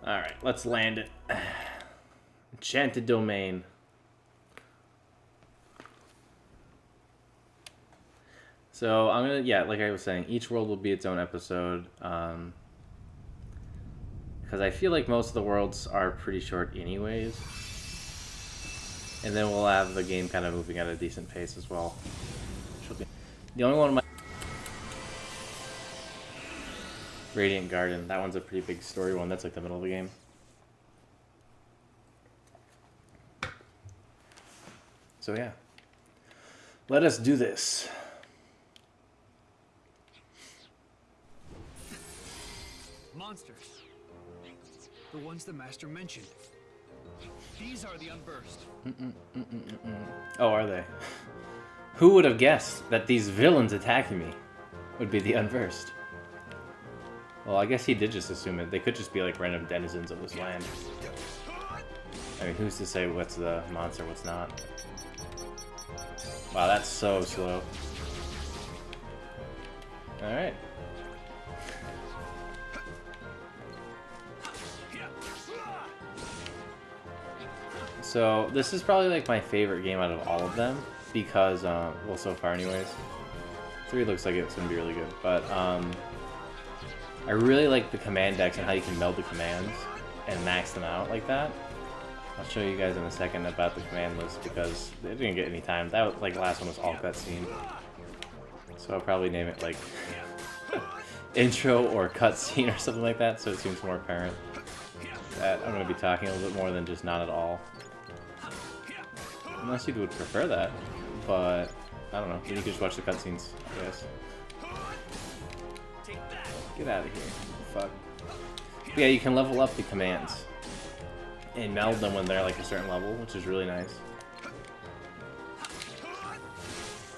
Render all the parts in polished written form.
Alright, let's land it. Enchanted Domain. So I'm gonna, yeah, like I was saying, each world will be its own episode. Because I feel like most of the worlds are pretty short anyways. And then we'll have the game kind of moving at a decent pace as well. The only one of my... Radiant Garden. That one's a pretty big story one. That's like the middle of the game. So yeah. Let us do this. Monsters. The ones the master mentioned. These are the Unversed. Oh, are they? Who would have guessed that these villains attacking me would be the Unversed? Well, I guess he did just assume it. They could just be like random denizens of this land. I mean, who's to say what's the monster, what's not? Wow, that's so slow. Alright. So, this is probably like my favorite game out of all of them. Because, well, so far anyways. 3 looks like it's going to be really good. But, I really like the command decks and how you can meld the commands and max them out like that. I'll show you guys in a second about the command list because it didn't get any time. That was, like, last one was all cutscene. So I'll probably name it, like, intro or cutscene or something like that, so it seems more apparent that I'm going to be talking a little bit more than just not at all. Unless you would prefer that, but I don't know. You can just watch the cutscenes, I guess. Get out of here. Fuck. But yeah, you can level up the commands and meld them when they're like a certain level, which is really nice.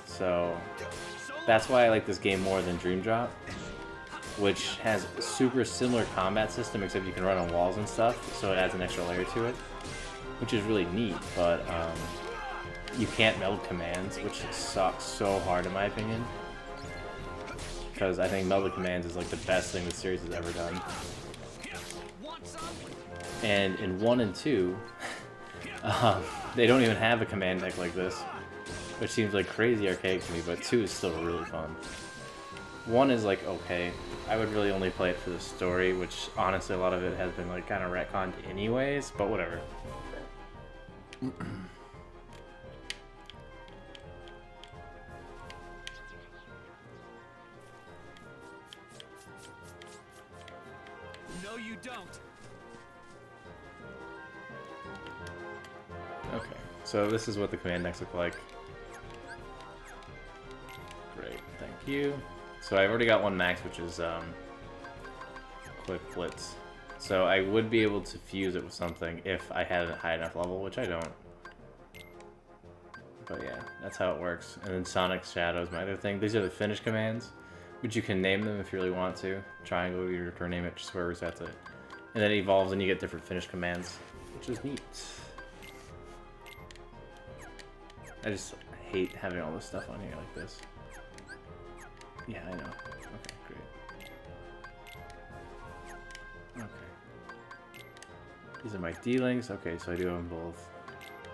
So that's why I like this game more than Dream Drop, which has a super similar combat system except you can run on walls and stuff, so it adds an extra layer to it, which is really neat, but you can't meld commands, which sucks so hard in my opinion. Because I think melded commands is like the best thing the series has ever done. And in 1 and 2, they don't even have a command deck like this, which seems like crazy archaic to me, but 2 is still really fun. 1 is like okay. I would really only play it for the story, which honestly a lot of it has been like kind of retconned anyways, but whatever. No, you don't. Okay, so this is what the command decks look like. Great, thank you. So I've already got one max, which is Quick Blitz. So I would be able to fuse it with something if I had a high enough level, which I don't. But yeah, that's how it works. And then Sonic Shadow is my other thing. These are the finish commands, which you can name them if you really want to. Triangle, you rename it, just where resets it. And then it evolves and you get different finish commands, which is neat. I just hate having all this stuff on here like this. Yeah, I know. Okay, great. Okay. These are my D-links. Okay, so I do have them both.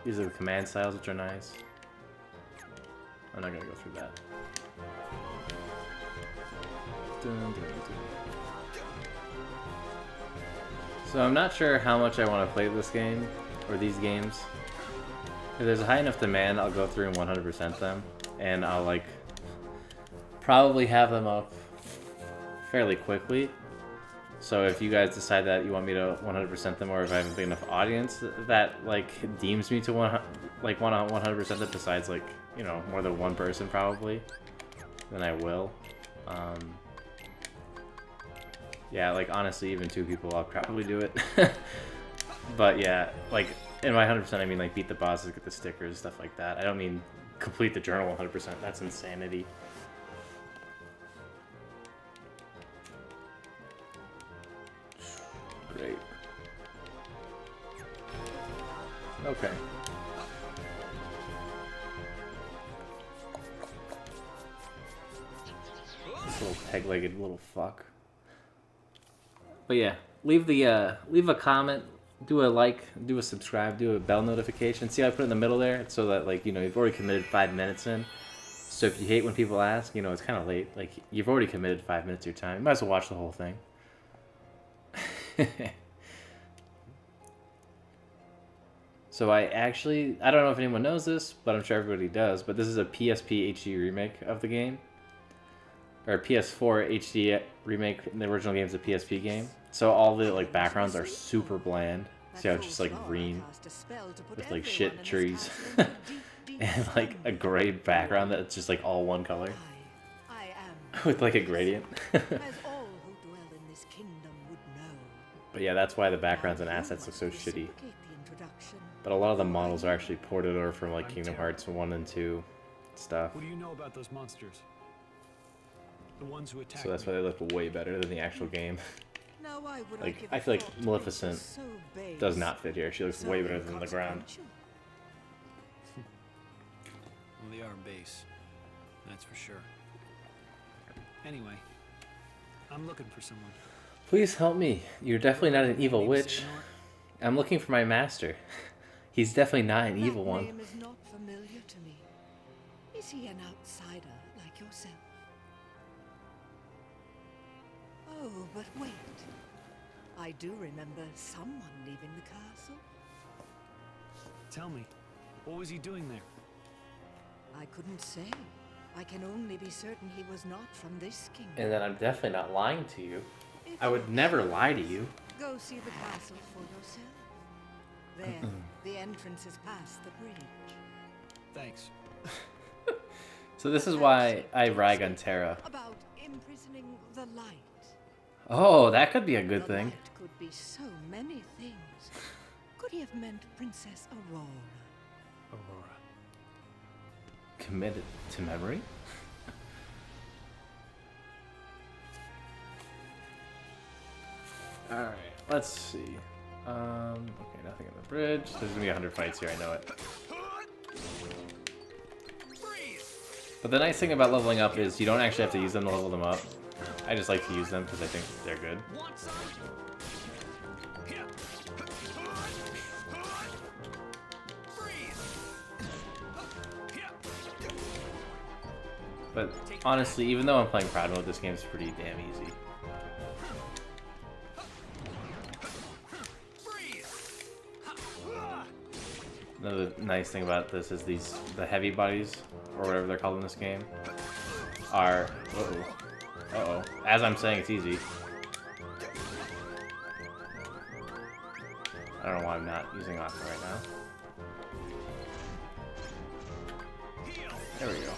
These are the command styles, which are nice. I'm not gonna go through that. Dun, dun, dun. So I'm not sure how much I want to play this game, or these games. If there's a high enough demand, I'll go through and 100% them, and I'll like probably have them up fairly quickly. So if you guys decide that you want me to 100% them, or if I have a big enough audience that like deems me to want to 100% them, besides like, you know, more than one person probably, then I will. Yeah, like honestly, even 2 people, I'll probably do it. But yeah, like in my 100%, I mean like beat the bosses, get the stickers, stuff like that. I don't mean complete the journal 100%. That's insanity. Great. Okay. This little peg-legged little fuck. But yeah, leave a comment, do a like, do a subscribe, do a bell notification. See how I put it in the middle there, so that like you've already committed 5 minutes in. So if you hate when people ask, it's kind of late. Like you've already committed 5 minutes of your time. You might as well watch the whole thing. So I don't know if anyone knows this, but I'm sure everybody does. But this is a PSP HD remake of the game, or a PS4 HD remake. The original game's a PSP game. So all the like backgrounds are super bland. See how it's just like green with like shit trees and like a gray background that's just like all one color with like a gradient. But yeah, that's why the backgrounds and assets look so shitty. But a lot of the models are actually ported over from like Kingdom Hearts 1 and 2 stuff. What do you know about those monsters? The ones who attacked So that's why they look way better than the actual game. Like, I feel like Maleficent does not fit here. She looks way better than the ground. Well, they are base. That's for sure. Anyway, I'm looking for someone. Please help me. You're definitely not an evil witch. I'm looking for my master. He's definitely not an evil one. That name is not familiar to me. Is he an outsider like yourself? Oh, but wait. I do remember someone leaving the castle. Tell me, what was he doing there? I couldn't say. I can only be certain he was not from this kingdom. And then I'm definitely not lying to you. I would never lie to you. Go see the castle for yourself. There, the entrance is past the bridge. Thanks. So this is why I rag on Terra. About imprisoning the light. Oh, that could be a good The thing. light could be so many things. Could he have meant Princess Aurora? Aurora. Committed to memory? Alright, let's see. Okay, nothing on the bridge. There's gonna be 100 fights here, I know it. But the nice thing about leveling up is you don't actually have to use them to level them up. I just like to use them because I think they're good. But honestly, even though I'm playing Proud Mode, this game's pretty damn easy. Another nice thing about this is the heavy bodies, or whatever they're called in this game, are... Uh-oh. As I'm saying, it's easy. I don't know why I'm not using Aqua right now. There we go.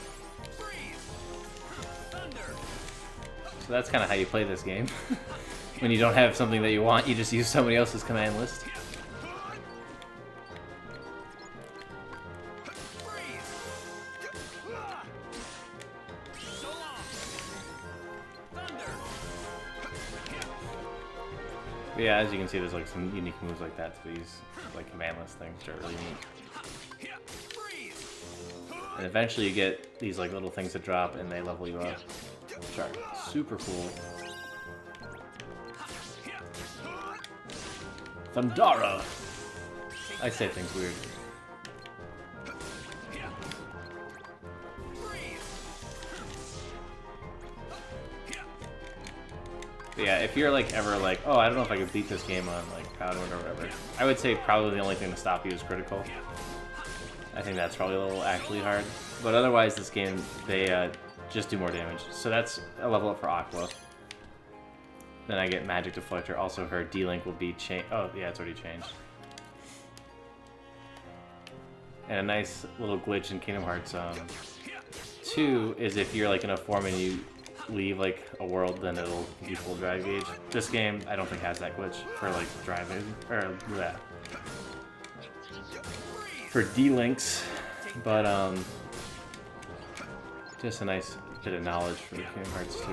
So that's kind of how you play this game. When you don't have something that you want, you just use somebody else's command list. But yeah, as you can see, there's like some unique moves like that to these like command list things, which are really neat. And eventually you get these like little things that drop and they level you up, which are super cool. Thundara! I say things weird. But yeah, if you're like ever like, oh, I don't know if I could beat this game on like Proud Mode or whatever, I would say probably the only thing to stop you is critical. I think that's probably a little actually hard. But otherwise, this game, they just do more damage. So that's a level up for Aqua. Then I get Magic Deflector. Also, her D-Link will be changed. Oh, yeah, it's already changed. And a nice little glitch in Kingdom Hearts 2 is if you're like in a form and you leave like a world, then it'll give you full drive gauge. This game, I don't think has that glitch for like driving or that for D-Links, but just a nice bit of knowledge for Kingdom Hearts 2.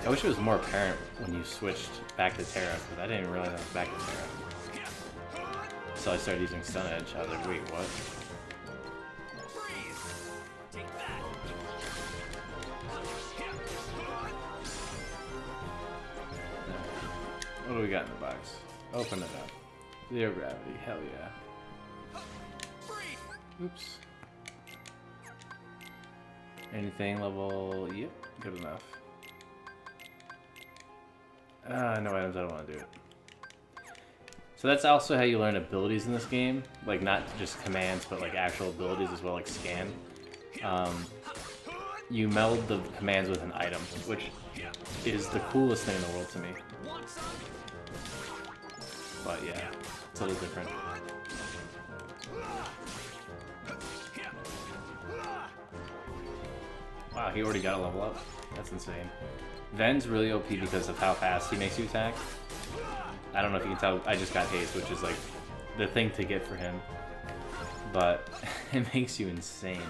I wish it was more apparent when you switched back to Terra, but I didn't realize I was back to Terra. So I started using Stun Edge. I was like, wait, what? got in the box? Open it up. Zero gravity. Hell yeah. Oops. Anything level... Yep, good enough. No items, I don't want to do it. So that's also how you learn abilities in this game. Like, not just commands, but like actual abilities as well, like scan. You meld the commands with an item, which is the coolest thing in the world to me. But yeah, it's a little different. Wow, he already got a level up. That's insane. Ven's really OP because of how fast he makes you attack. I don't know if you can tell, I just got haste, which is like the thing to get for him. But it makes you insane.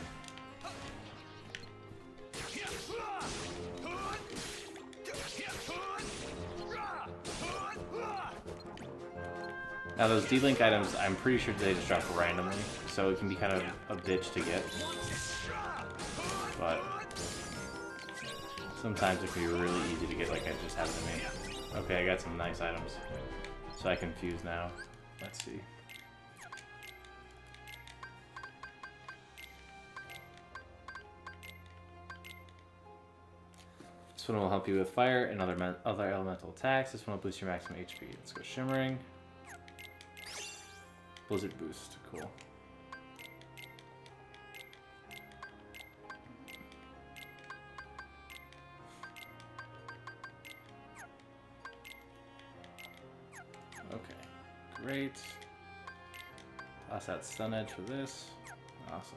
Now those D-Link items, I'm pretty sure they just drop randomly, so it can be kind of a bitch to get. But sometimes it can be really easy to get, like I just happened to me. Okay, I got some nice items. So I can fuse now. Let's see. This one will help you with fire and other elemental attacks. This one will boost your maximum HP. Let's go shimmering. Blizzard boost, cool. Okay, great. Toss that stun edge for this. Awesome.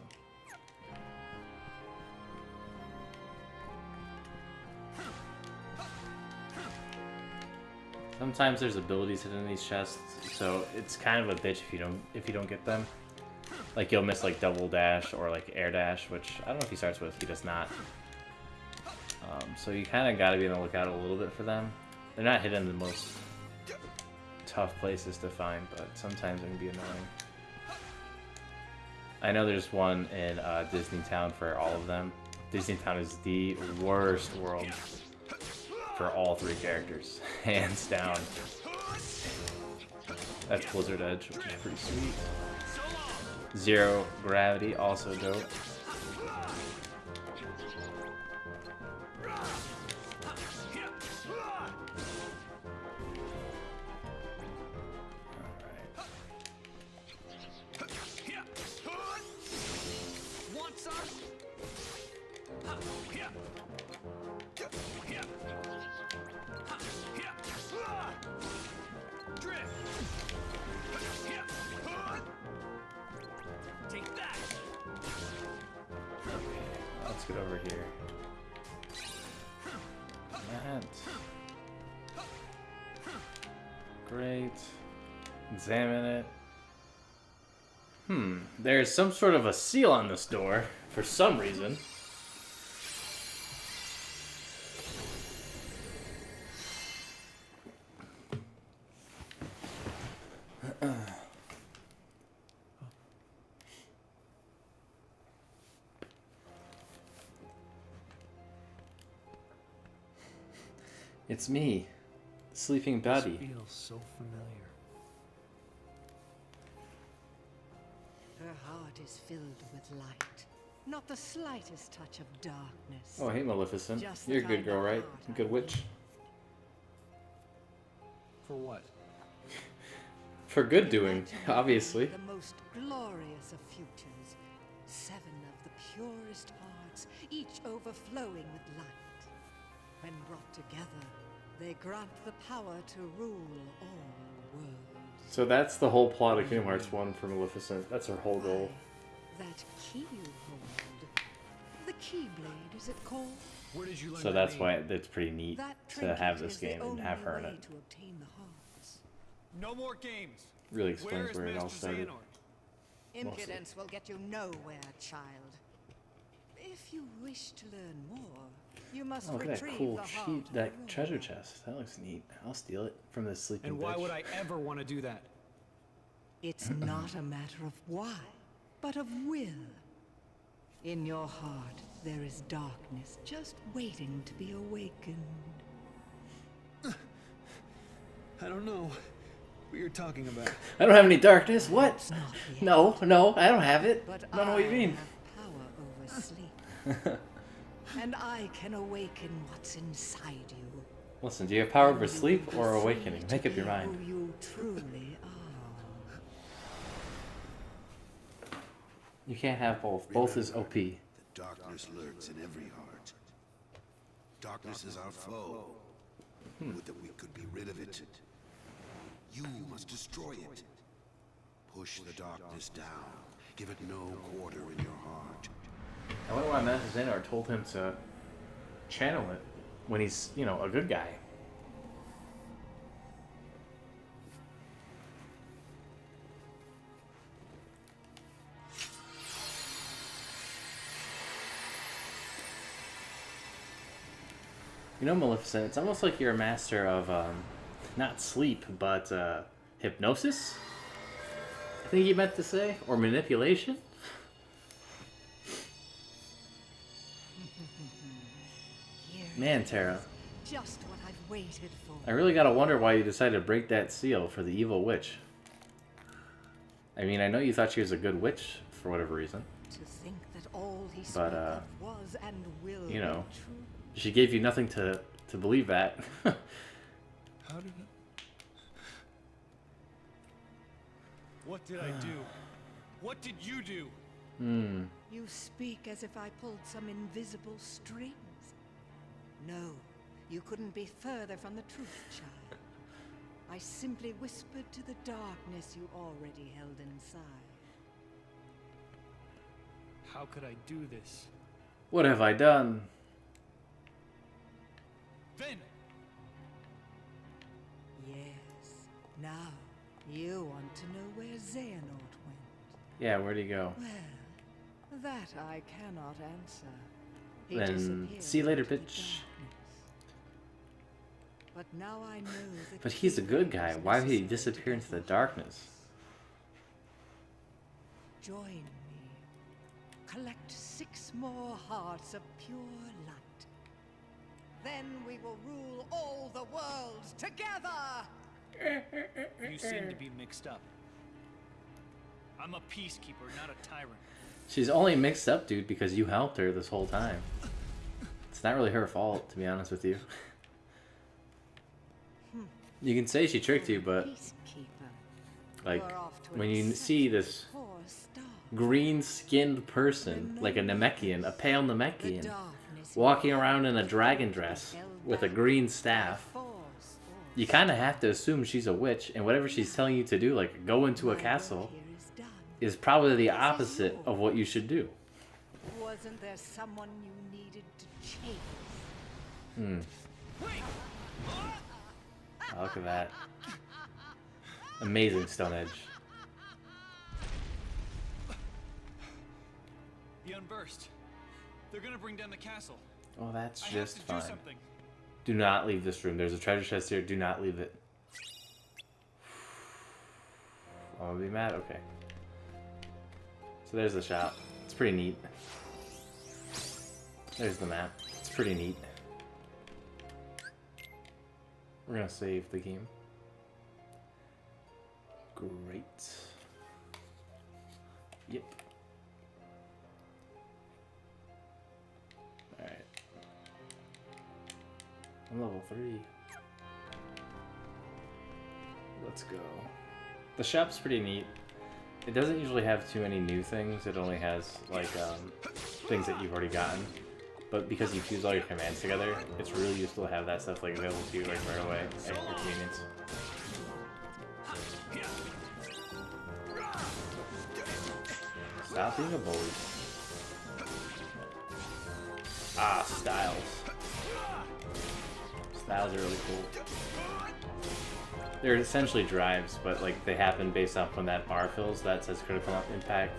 Sometimes there's abilities hidden in these chests, so it's kind of a bitch if you don't get them. Like you'll miss like double dash or like air dash, which I don't know if he starts with. He does not. So you kind of got to be on the lookout a little bit for them. They're not hidden in the most tough places to find, but sometimes it can be annoying. I know there's one in Disney Town for all of them. Disney Town is the worst world for all three characters, hands down. That's Blizzard Edge, which is pretty sweet. Zero gravity, also dope. Let's get over here. That. Great. Examine it. There's some sort of a seal on this door for some reason. It's me, the sleeping buddy. This feels so familiar. Her heart is filled with light, not the slightest touch of darkness. Oh, hey, Malificent. Just You're a the good kind girl, of right? heart A good I witch. For what? For good doing, Imagine obviously. The most glorious of futures, 7 of the purest hearts, each overflowing with light. When brought together, they grant the power to rule all worlds. So that's the whole plot of Kingdom Hearts 1 for Maleficent. That's her whole goal. That key you hold, the Keyblade, is it called? Where did you learn So that that's name? why it's pretty neat That to trinket have this is the game and only have her in way it. to obtain the hearts. No more games. Really Where explains is where it all Master started. Xehanort? Impudence will get you nowhere, child. If you wish to learn more, you must Oh, look at that retrieve cool the heart sheet, of that the treasure ruler. chest. That looks neat. I'll steal it from this sleeping And why bitch. would I ever want to do that? It's not a matter of why, but of will. In your heart, there is darkness just waiting to be awakened. I don't know what you're talking about. I don't have any darkness. What? Not yet. No, I don't have it. But I don't know what you mean. have power over sleep. And I can awaken what's inside you. Listen, do you have power over You sleep will or be awakening? free to Make up your be mind. Who you truly are. You can't have both. Both is OP. The darkness lurks in every heart. Darkness is our foe. Would that we could be rid of it. You must destroy it. Push the darkness down. Give it no quarter in your heart. I wonder why Malificent told him to channel it when he's, you know, a good guy. You know, Maleficent, it's almost like you're a master of, not sleep, but, hypnosis? I think you meant to say? Or manipulation? Man, Terra. Just what I've waited for. I really gotta wonder why you decided to break that seal for the evil witch. I mean, I know you thought she was a good witch, for whatever reason. To think that all he But, spoke of was and will you know, be true. she gave you nothing to believe that. How did I... What did I do? What did you do? You speak as if I pulled some invisible strings. No, you couldn't be further from the truth, child. I simply whispered to the darkness you already held inside. How could I do this? What have I done? Then! Yes. Now, you want to know where Xehanort went. Yeah, where'd he go? Well, that I cannot answer. He Then disappeared see you later, into the bitch. darkness. But now I know that But he's a good guy. Why would he disappear into the darkness? Join me. Collect 6 more hearts of pure light. Then we will rule all the worlds together! You seem to be mixed up. I'm a peacekeeper, not a tyrant. She's only mixed up, dude, because you helped her this whole time. It's not really her fault, to be honest with you. You can say she tricked you, but Peacekeeper. like You're off to when an you see this exceptional poor start. green-skinned person, like a Namekian, a pale The Namekian, darkness walking around in a dragon dress with a green staff, force you kind of have to assume she's a witch, and whatever she's telling you to do, like go into a My castle, work here is done. is probably the opposite of what you should do. Wasn't there someone you needed to chase? Wait! Oh, look at that. Amazing Stone Edge. The Unburst. They're gonna bring down the castle. Oh, that's I just have to fine. do something. Do not leave this room. There's a treasure chest here. Do not leave it. I'm gonna be mad? Okay. So there's the shop. It's pretty neat. There's the map. It's pretty neat. We're gonna save the game. Great. Yep. Alright. I'm level 3. Let's go. The shop's pretty neat. It doesn't usually have too many new things. It only has, like, things that you've already gotten. But because you fuse all your commands together, it's really useful to have that stuff, like, available to you, like, right away at your convenience. Stop being a bully. Ah, styles. Styles are really cool. They're essentially drives, but like they happen based off when that bar fills. That says critical impact.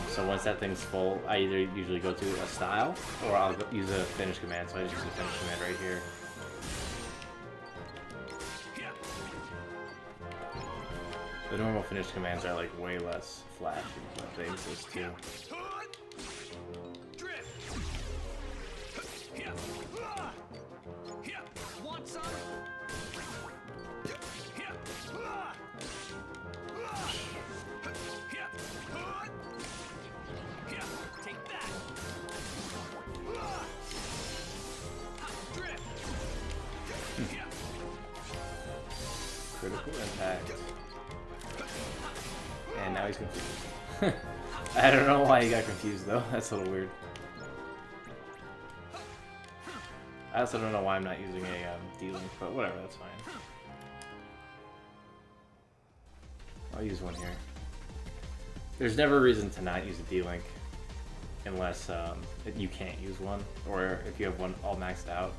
So once that thing's full, I either usually go to a style or I'll use a finish command. So I just use a finish command right here. The normal finish commands are like way less flashy, but they exist too. intact. And now he's confused. I don't know why he got confused though. That's a little weird. I also don't know why I'm not using a D-Link, but whatever, that's fine. I'll use one here. There's never a reason to not use a D-Link unless you can't use one, or if you have one all maxed out.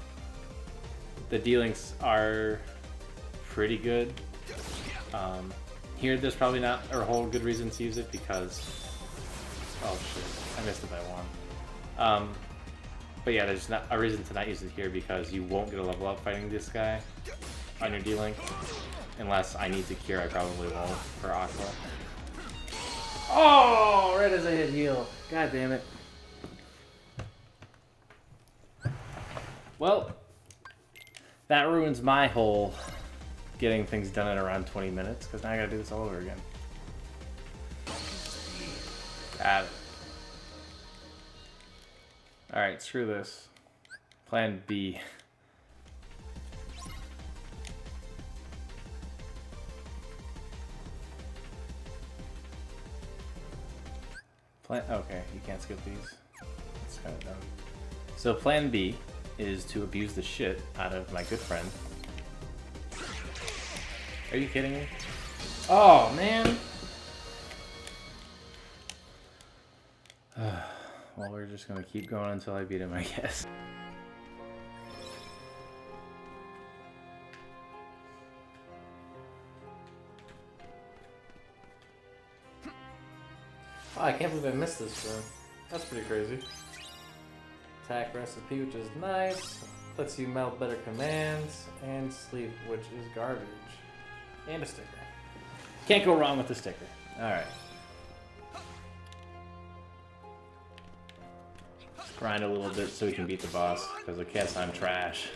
The D-Links are pretty good. Here, there's probably not a whole good reason to use it because... Oh shit, I missed it by one. But yeah, there's not a reason to not use it here because you won't get a level up fighting this guy on your D-Link. Unless I need to cure, I probably won't for Aqua. Oh, right as I hit heal. God damn it. Well, that ruins my whole getting things done in around 20 minutes, because now I gotta do this all over again. Got it. Alright, screw this. Plan B. Okay, you can't skip these. It's kind of dumb. So plan B is to abuse the shit out of my good friend. Are you kidding me? Oh, man! Well, we're just gonna keep going until I beat him, I guess. Oh, I can't believe I missed this room. That's pretty crazy. Attack recipe, which is nice. Lets you melt better commands. And sleep, which is garbage. And a sticker. Can't go wrong with the sticker. Alright. Let's grind a little bit so we can beat the boss, because I guess I'm trash.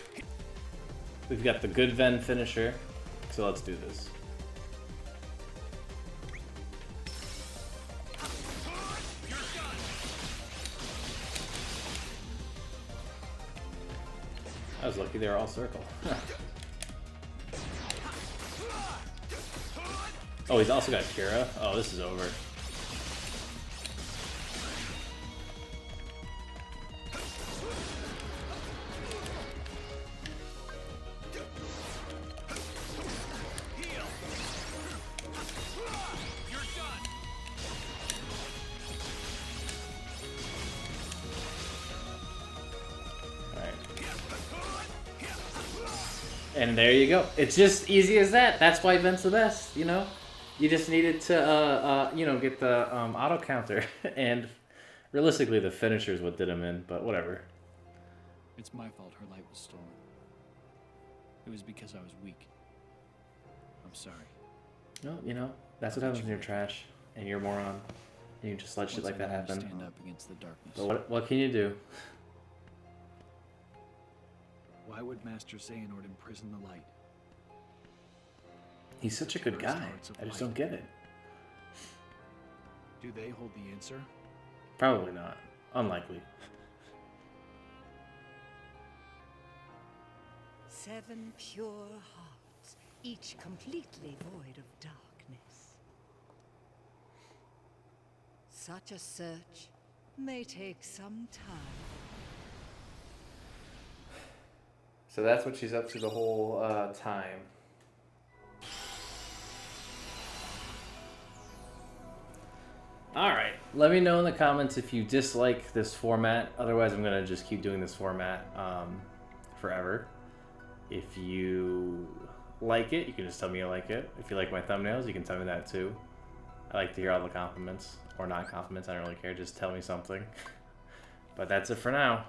We've got the good Ven finisher, so let's do this. I was lucky they were all circle. Oh, he's also got Terra. Oh, this is over. And there you go. It's just easy as that. That's why Ven's the best, you know? You just needed to, you know, get the auto counter. And realistically, the finisher is what did him in, but whatever. It's my fault her light was stolen. It was because I was weak. I'm sorry. No, you know, that's what happens when you're trash and you're a moron. And you just let shit like that happen. Stand up against the darkness. But what can you do? Why would Master Xehanort imprison the light? He's such a good guy. I just don't get it. Do they hold the answer? Probably not. Unlikely. 7 pure hearts, each completely void of darkness. Such a search may take some time. So that's what she's up to the whole time. Alright, let me know in the comments if you dislike this format. Otherwise, I'm going to just keep doing this format forever. If you like it, you can just tell me you like it. If you like my thumbnails, you can tell me that too. I like to hear all the compliments. Or not compliments, I don't really care. Just tell me something. But that's it for now.